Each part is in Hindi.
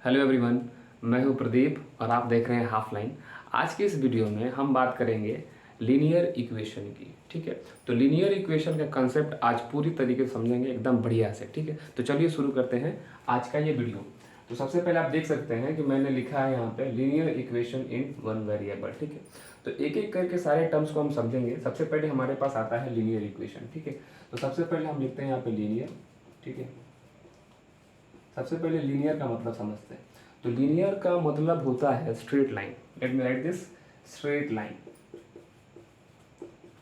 हेलो एवरीवन, मैं हूं प्रदीप और आप देख रहे हैं हाफ लाइन। आज के इस वीडियो में हम बात करेंगे लीनियर इक्वेशन की। ठीक है, तो लीनियर इक्वेशन का कंसेप्ट आज पूरी तरीके से समझेंगे एकदम बढ़िया से। ठीक है, तो चलिए शुरू करते हैं आज का ये वीडियो। तो सबसे पहले आप देख सकते हैं कि मैंने लिखा है यहाँ पे linear equation in one variable. ठीक है, तो एक एक करके सारे टर्म्स को हम समझेंगे। सबसे पहले हमारे पास आता है लीनियर इक्वेशन। ठीक है, तो सबसे पहले हम लिखते हैं यहाँ पे लीनियर। ठीक है, सबसे पहले लीनियर का मतलब समझते हैं। तो लीनियर का मतलब होता है straight line. Let me right this, straight line.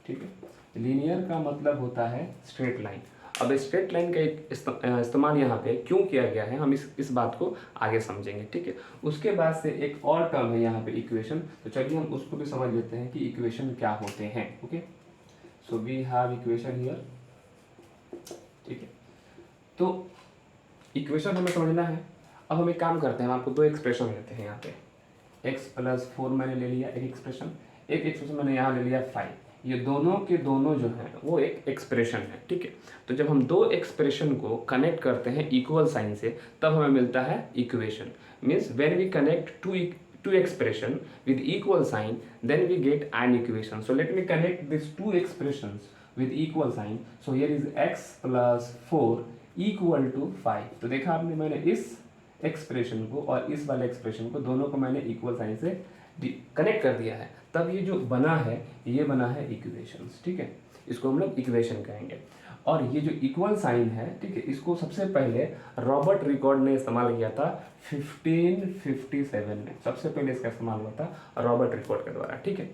ठीक है, लीनियर का मतलब होता है स्ट्रेट लाइन। अब स्ट्रेट लाइन का एक इस्तेमाल यहाँ पे क्यों किया गया है, हम इस बात को आगे समझेंगे। ठीक है, उसके बाद से एक और टर्म है यहाँ पे इक्वेशन। तो चलिए हम उसको भी समझ लेते हैं कि इक्वेशन क्या होते हैं। Okay, so we have equation here. ठीक है, तो इक्वेशन हमें समझना है। अब हम एक काम करते हैं, हम आपको दो एक्सप्रेशन लेते हैं यहाँ पे। x+4 मैंने ले लिया एक एक्सप्रेशन, एक एक्सप्रेशन मैंने यहाँ ले लिया 5। ये दोनों के दोनों जो है वो एक एक्सप्रेशन है। ठीक है, तो जब हम दो एक्सप्रेशन को कनेक्ट करते हैं इक्वल साइन से, तब हमें मिलता है equation. Means when we connect two expression with equal sign, then we get an equation. So let me connect these two expressions with equal sign. So here is x+4 equal to 5। तो देखा आपने, मैंने इस एक्सप्रेशन को और इस वाले एक्सप्रेशन को दोनों को मैंने इक्वल साइन से कनेक्ट कर दिया है, तब ये जो बना है ये बना है इक्वेशंस। ठीक है, इसको हम लोग इक्वेशन कहेंगे। और ये जो इक्वल साइन है, ठीक है, इसको सबसे पहले रॉबर्ट रिकॉर्ड ने इस्तेमाल किया था 1557 में। सबसे पहले इसका इस्तेमाल हुआ था रॉबर्ट रिकॉर्ड के द्वारा। ठीक है,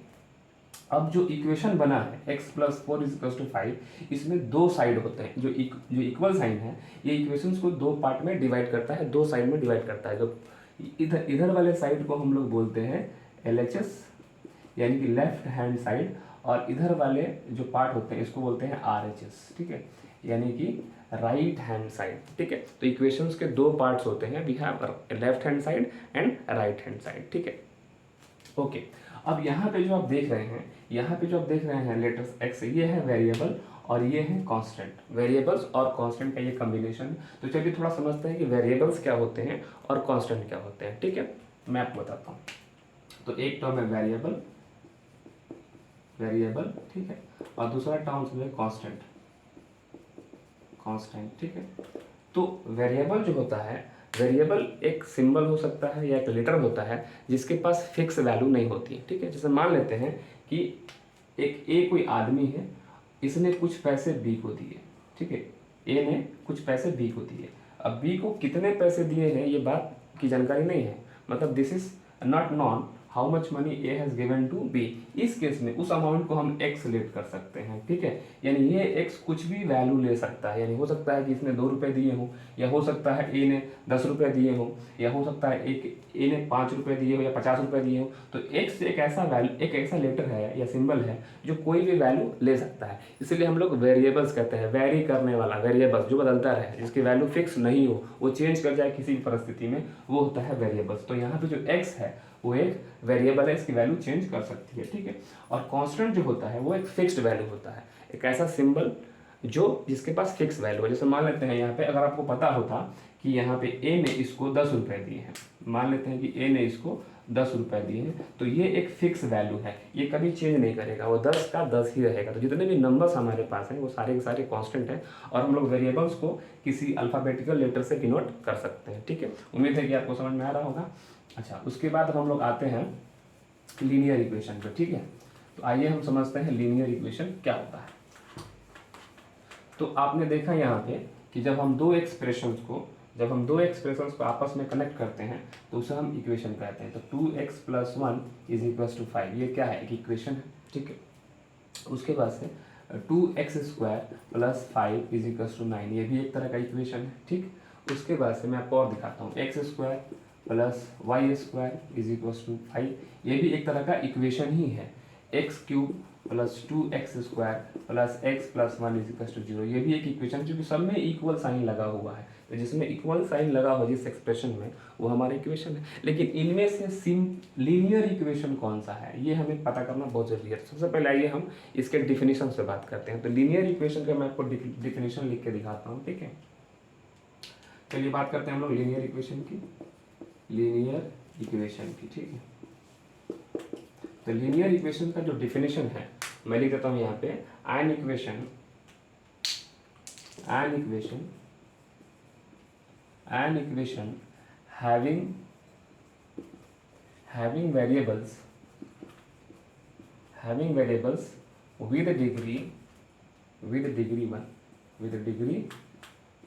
अब जो इक्वेशन बना है x+4 = 5, इसमें दो साइड होते हैं। जो इक्वल साइन है ये इक्वेशंस को दो पार्ट में डिवाइड करता है, दो साइड में डिवाइड करता है। जो इधर वाले साइड को हम लोग बोलते हैं LHS, यानी कि लेफ्ट हैंड साइड, और इधर वाले जो पार्ट होते हैं इसको बोलते हैं RHS। ठीक है, यानी कि राइट हैंड साइड। ठीक है, तो इक्वेशंस के दो पार्ट्स होते हैं, we have left hand side and right hand side. ठीक है, ओके। अब यहाँ पे जो आप देख रहे हैं, यहाँ पे जो आप देख रहे हैं लेटर्स x, ये है वेरिएबल और ये है कांस्टेंट। वेरिएबल्स और कांस्टेंट का ये कॉम्बिनेशन। तो चलिए थोड़ा समझते हैं कि वेरिएबल्स क्या होते हैं और कांस्टेंट क्या होते हैं। ठीक है, मैं आपको बताता हूँ। तो एक टर्म है वेरिएबल, वेरिएबल, ठीक है, और दूसरा टर्म है कांस्टेंट, कांस्टेंट। ठीक है, तो वेरिएबल जो होता है, वेरिएबल एक सिंबल हो सकता है या एक लेटर होता है जिसके पास फिक्स वैल्यू नहीं होती। ठीक है, जैसे मान लेते हैं कि एक ए कोई आदमी है, इसने कुछ पैसे बी को दिए। ठीक है, ए ने कुछ पैसे बी को दिए। अब बी को कितने पैसे दिए हैं ये बात की जानकारी नहीं है, मतलब this is not known how much money a has given to be. इस केस में उस अमाउंट को हम एक्स लेट कर सकते हैं। ठीक है, यानी ये एक्स कुछ भी वैल्यू ले सकता है। यानी हो सकता है कि इसने 2 रुपये दिए हों, या हो सकता है ए ने 10 रुपये दिए हों, या हो सकता है ए ने 5 रुपये दिए हो या 50 रुपये दिए हो। तो एक्स एक ऐसा वैल्यू, एक ऐसा लेटर है या सिंबल है जो कोई भी वैल्यू ले सकता है। इसलिए हम लोग वेरिएबल्स कहते हैं। वेरी करने वाला वेरिएबल्स, जो बदलता रहे, जिसकी वैल्यू फिक्स नहीं हो, वो चेंज कर जाए किसी भी परिस्थिति में, वो होता है वेरिएबल्स। तो यहाँ पे जो एक्स है वो एक वेरिएबल है, इसकी वैल्यू चेंज कर सकती है। ठीक है, और कांस्टेंट जो होता है वो एक फिक्स्ड वैल्यू होता है, एक ऐसा सिंबल जो जिसके पास फिक्स वैल्यू है। जैसे मान लेते हैं यहाँ पे, अगर आपको पता होता कि यहाँ पे ए ने इसको 10 रुपये दिए हैं, मान लेते हैं कि ए ने इसको 10 रुपये दिए हैं, तो ये एक फिक्स वैल्यू है, ये कभी चेंज नहीं करेगा, वो 10 का 10 ही रहेगा। तो जितने भी नंबर्स हमारे पास हैं वो सारे के सारे कांस्टेंट हैं, और हम लोग वेरिएबल्स को किसी अल्फ़ाबेटिकल लेटर से डिनोट कर सकते हैं। ठीक है, उम्मीद है कि आपको समझ में आ रहा होगा। अच्छा, उसके बाद हम लोग आते हैं लीनियर इक्वेशन पे। ठीक है, तो आइए हम समझते हैं लीनियर इक्वेशन क्या होता है। तो आपने देखा यहाँ पे कि जब हम दो एक्सप्रेशंस को आपस में कनेक्ट करते हैं तो उसे हम इक्वेशन कहते हैं। तो 2x+1 = 5, ये क्या है, एक इक्वेशन है। ठीक है, उसके बाद से 2x² + 5 = 9, ये भी एक तरह का इक्वेशन है। ठीक, उसके बाद से मैं आपको और दिखाता हूँ, x² + y² = 5, ये भी एक तरह का इक्वेशन ही है। x³ + 2x² + x + 1 = 0, ये भी एक इक्वेशन, क्योंकि सब में इक्वल साइन लगा हुआ है। तो जिसमें इक्वल साइन लगा हो जिस एक्सप्रेशन में, वो हमारा इक्वेशन है। लेकिन इनमें से लीनियर इक्वेशन कौन सा है, ये हमें पता करना बहुत जरूरी है। सबसे पहले आइए हम इसके डिफिनीशन से बात करते हैं। तो लीनियर इक्वेशन का मैं आपको डिफिनीशन लिख के दिखाता हूँ। ठीक है, चलिए बात करते हैं हम लोग लीनियर इक्वेशन की। लीनियर इक्वेशन की, ठीक है। तो लीनियर इक्वेशन का जो डिफिनेशन है मैं लिख देता हूँ यहाँ पे, an equation having variables with degree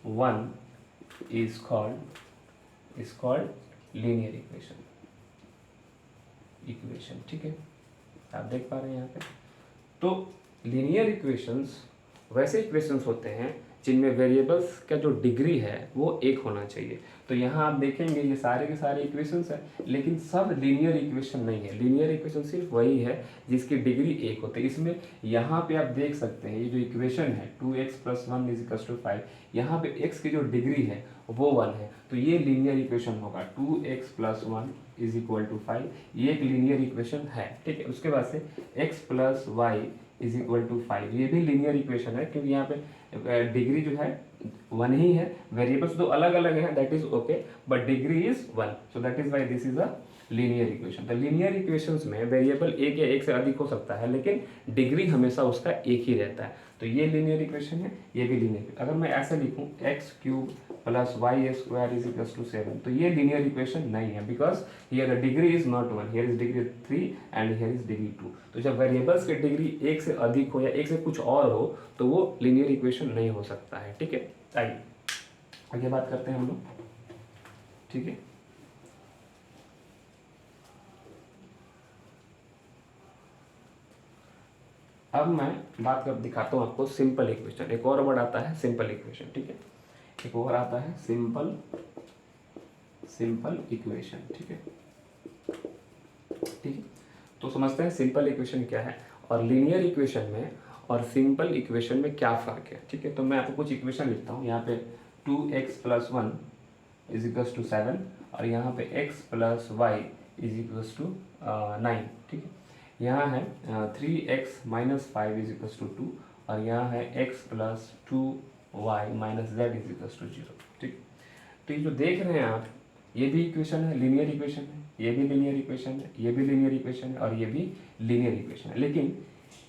1 is called linear equation, ठीक है। आप देख पा रहे हैं यहाँ पे। तो लीनियर इक्वेशंस वैसे इक्वेशंस होते हैं जिनमें वेरिएबल्स का जो डिग्री है वो एक होना चाहिए। तो यहाँ आप देखेंगे ये सारे के सारे इक्वेशंस है, लेकिन सब लीनियर इक्वेशन नहीं है। लीनियर इक्वेशन सिर्फ वही है जिसकी डिग्री एक होती है। इसमें यहाँ पे आप देख सकते हैं ये जो इक्वेशन है 2x + 1 = 5, यहाँ पे x की जो डिग्री है वो 1 है, तो ये लीनियर इक्वेशन होगा। 2x + 1 = 5, ये एक लीनियर इक्वेशन है, ठीक है। उसके बाद से x + y = 5, ये भी लीनियर इक्वेशन है, क्योंकि यहाँ पे डिग्री जो है 1 ही है। वेरिएबल्स दो अलग अलग हैं, that is okay, but degree is 1, so that is why this is a linear equation. तो लीनियर इक्वेशंस में वेरिएबल एक या एक से अधिक हो सकता है, लेकिन डिग्री हमेशा उसका एक ही रहता है। तो ये लीनियर इक्वेशन है, ये भी लीनियर। अगर मैं ऐसे लिखूं x³ + y² = 7, तो ये लीनियर इक्वेशन नहीं है, because here the degree is not 1, here is degree 3 and here is degree 2। तो जब वेरिएबल्स की डिग्री एक से अधिक हो या एक से कुछ और हो तो वो लीनियर इक्वेशन नहीं हो सकता है, ठीक है। आइए आगे बात करते हैं हम लोग, ठीक है। अब मैं बात कर दिखाता हूँ आपको सिंपल इक्वेशन। एक और वर्ड आता है सिंपल इक्वेशन, ठीक है। एक और आता है सिंपल इक्वेशन, ठीक है। ठीक है, तो समझते हैं सिंपल इक्वेशन क्या है और लीनियर इक्वेशन में और सिंपल इक्वेशन में क्या फ़र्क है, ठीक है। तो मैं आपको कुछ इक्वेशन लिखता हूँ। यहाँ पे 2x + 1 = 7 और यहाँ पे x + y = 9, ठीक है। यहाँ है 3x - 5 = 2 और यहाँ है x + 2y - z = 0, ठीक। तो ये जो देख रहे हैं आप, ये भी इक्वेशन है, लीनियर इक्वेशन है, ये भी लीनियर इक्वेशन है, ये भी लीनियर इक्वेशन है और ये भी लीनियर इक्वेशन है। लेकिन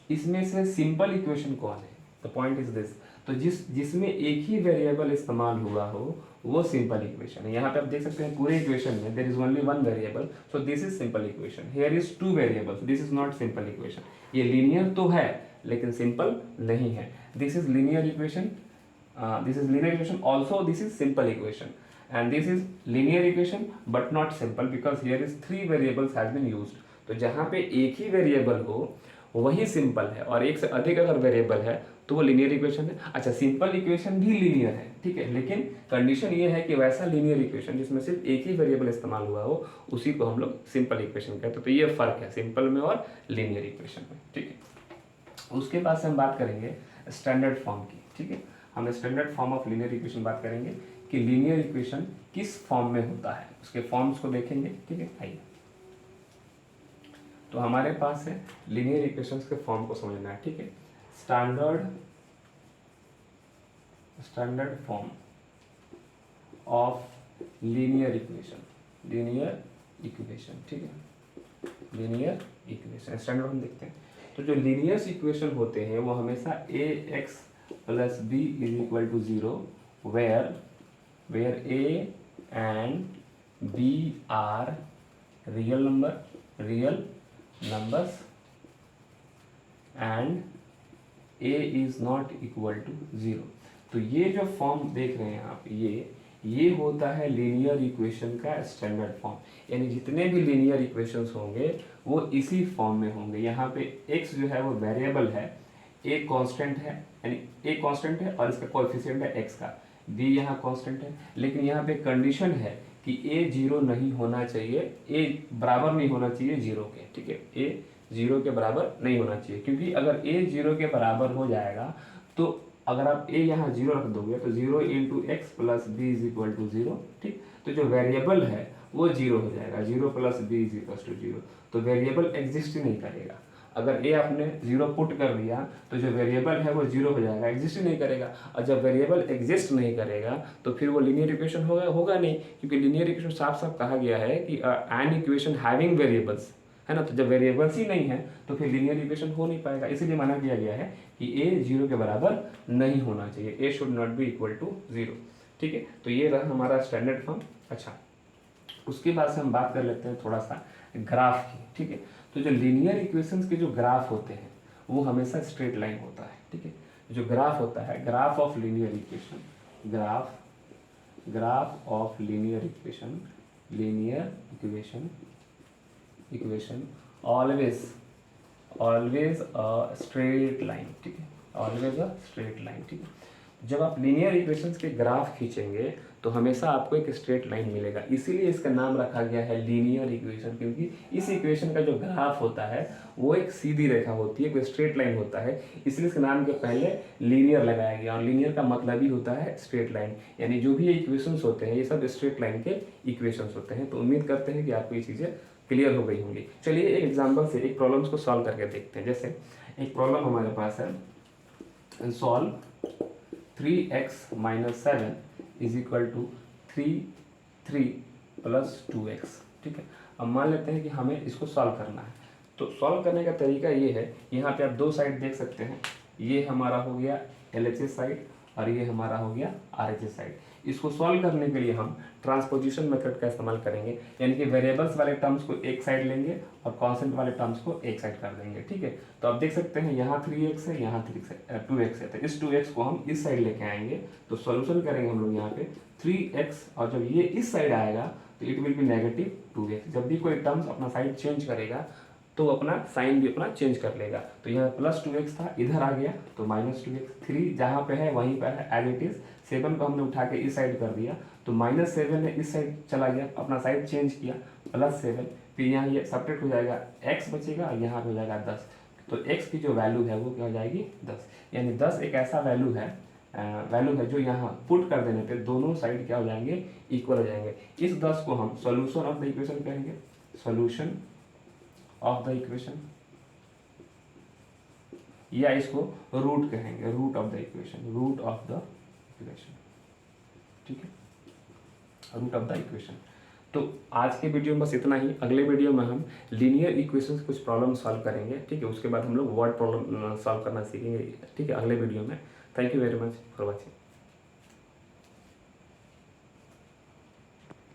इसमें से सिंपल इक्वेशन कौन है? The point is this. तो जिसमें एक ही वेरिएबल इस्तेमाल हुआ हो वो सिंपल इक्वेशन है। यहाँ पे आप देख सकते हैं पूरे इक्वेशन में there is only one variable, so this is simple equation. Here is two variables, this is not simple equation. ये लीनियर तो है लेकिन सिंपल नहीं है। This is linear equation, this is linear equation, also this is simple equation, and this is linear equation but not simple because here is 3 variables has been used। तो जहाँ पे एक ही वेरिएबल हो वही सिंपल है और एक से अधिक अगर वेरिएबल है तो वो लीनियर इक्वेशन है। अच्छा, सिंपल इक्वेशन भी लीनियर है, ठीक है, लेकिन कंडीशन ये है कि वैसा लीनियर इक्वेशन जिसमें सिर्फ एक ही वेरिएबल इस्तेमाल हुआ हो उसी को हम लोग सिंपल इक्वेशन कहते हैं। तो ये फर्क है सिंपल में और लीनियर इक्वेशन में, ठीक है। उसके बाद से हम बात करेंगे स्टैंडर्ड फॉर्म की, ठीक है। हम standard form of linear equation बात करेंगे कि लीनियर इक्वेशन किस फॉर्म में होता है, उसके फॉर्म्स को देखेंगे, ठीक है। आइए, तो हमारे पास है लीनियर इक्वेशंस के फॉर्म को समझना है, ठीक है। Standard form of linear equation, ठीक है। लीनियर इक्वेशन स्टैंडर्ड फॉर्म देखते हैं। तो जो लीनियर इक्वेशन होते हैं वो हमेशा ax + b = 0 where a and b are real numbers and a is not equal to 0। तो ये जो फॉर्म देख रहे हैं आप, ये होता है लीनियर इक्वेशन का स्टैंडर्ड फॉर्म। यानी जितने भी लीनियर इक्वेशंस होंगे वो इसी फॉर्म में होंगे। यहाँ पे x जो है वो वेरिएबल है, a कांस्टेंट है, यानी a कांस्टेंट है और इसका कोएफिशिएंट है x का, b यहाँ कांस्टेंट है। लेकिन यहाँ पे कंडीशन है कि a 0 नहीं होना चाहिए, a बराबर नहीं होना चाहिए 0 के, ठीक है। a 0 के बराबर नहीं होना चाहिए, क्योंकि अगर a 0 के बराबर हो जाएगा तो अगर आप a यहाँ 0 रख दोगे तो 0 × x + b = 0, ठीक। तो जो वेरिएबल है वो 0 हो जाएगा, 0 + b = 0, तो वेरिएबल एग्जिस्ट ही नहीं करेगा। अगर ए आपने 0 पुट कर दिया तो जो वेरिएबल है वो 0 हो जाएगा, एग्जिस्ट ही नहीं करेगा। और जब वेरिएबल एग्जिस्ट नहीं करेगा तो फिर वो लीनियर इक्वेशन होगा नहीं, क्योंकि लीनियर इक्वेशन साफ साफ कहा गया है कि एन इक्वेशन हैविंग वेरिएबल्स, है ना। तो जब वेरिएबल्स ही नहीं है तो फिर लीनियर इक्वेशन हो नहीं पाएगा। इसीलिए माना किया गया है कि ए 0 के बराबर नहीं होना चाहिए, A should not be equal to 0। ठीक है, तो ये रहा हमारा स्टैंडर्ड फॉर्म। अच्छा, उसके बाद से हम बात कर लेते हैं थोड़ा सा ग्राफ की। ठीक है, तो जो लीनियर इक्वेशंस के जो ग्राफ होते हैं वो हमेशा स्ट्रेट लाइन होता है। ठीक है, जो ग्राफ होता है, graph of linear equation, graph of linear equation, equation always a straight line. ठीक है, ऑलवेज अ स्ट्रेट लाइन। ठीक है, जब आप लीनियर इक्वेशंस के ग्राफ खींचेंगे तो हमेशा आपको एक स्ट्रेट लाइन मिलेगा, इसीलिए इसका नाम रखा गया है लीनियर इक्वेशन, क्योंकि इस इक्वेशन का जो ग्राफ होता है वो एक सीधी रेखा होती है, कोई स्ट्रेट लाइन होता है, इसलिए इसके नाम के पहले लीनियर लगाया गया। और लीनियर का मतलब ही होता है स्ट्रेट लाइन, यानी जो भी ये इक्वेशंस होते हैं ये सब स्ट्रेट लाइन के इक्वेशंस होते हैं। तो उम्मीद करते हैं कि आपको ये चीज़ें क्लियर हो गई होंगी। चलिए एक एग्जाम्पल से एक प्रॉब्लम्स को सॉल्व करके देखते हैं। जैसे एक प्रॉब्लम हमारे पास है, solve 3x - 7 is equal to 3 plus 2x। ठीक है, अब मान लेते हैं कि हमें इसको सॉल्व करना है। तो सॉल्व करने का तरीका ये है, यहाँ पे आप दो साइड देख सकते हैं, ये हमारा हो गया LHS साइड और ये हमारा हो गया RHS साइड। इसको सॉल्व करने के लिए हम ट्रांसपोजिशन मेथड का इस्तेमाल करेंगे, यानी कि वेरिएबल्स वाले टर्म्स को एक साइड लेंगे और कांस्टेंट वाले टर्म्स को एक साइड कर देंगे। ठीक है, तो आप देख सकते हैं यहाँ 3x है, यहाँ 2x है, तो इस 2x को हम इस साइड लेके आएंगे। तो सॉल्यूशन करेंगे हम लोग यहाँ पे 3x, और जब ये इस साइड आएगा तो it will be negative 2x। जब भी कोई टर्म्स अपना साइड चेंज करेगा तो अपना साइन भी अपना चेंज कर लेगा। तो यहाँ प्लस 2x था, इधर आ गया तो -2x। 3 जहाँ पे है वहीं पर है एज इट इज। 7 को हमने उठा के इस साइड कर दिया तो -7 है, इस साइड चला गया, अपना साइड चेंज किया, +7। फिर यहाँ ये सब्ट्रैक्ट हो जाएगा, x बचेगा, यहाँ पे हो जाएगा 10। तो x की जो वैल्यू है वो क्या हो जाएगी 10। यानी 10 एक ऐसा वैल्यू है जो यहाँ पुट कर देने पे दोनों साइड क्या हो जाएंगे, इक्वल हो जाएंगे। इस 10 को हम सोल्यूशन ऑफ द इक्वेशन कहेंगे, सोल्यूशन ऑफ द इक्वेशन, या इसको रूट कहेंगे, root of the equation, root of the equation. ठीक है, रूट ऑफ द इक्वेशन। तो आज के वीडियो में बस इतना ही। अगले वीडियो में हम लीनियर इक्वेशन कुछ प्रॉब्लम सॉल्व करेंगे। ठीक है, उसके बाद हम लोग वर्ड प्रॉब्लम सॉल्व करना सीखेंगे। ठीक है, अगले वीडियो में। Thank you very much for watching.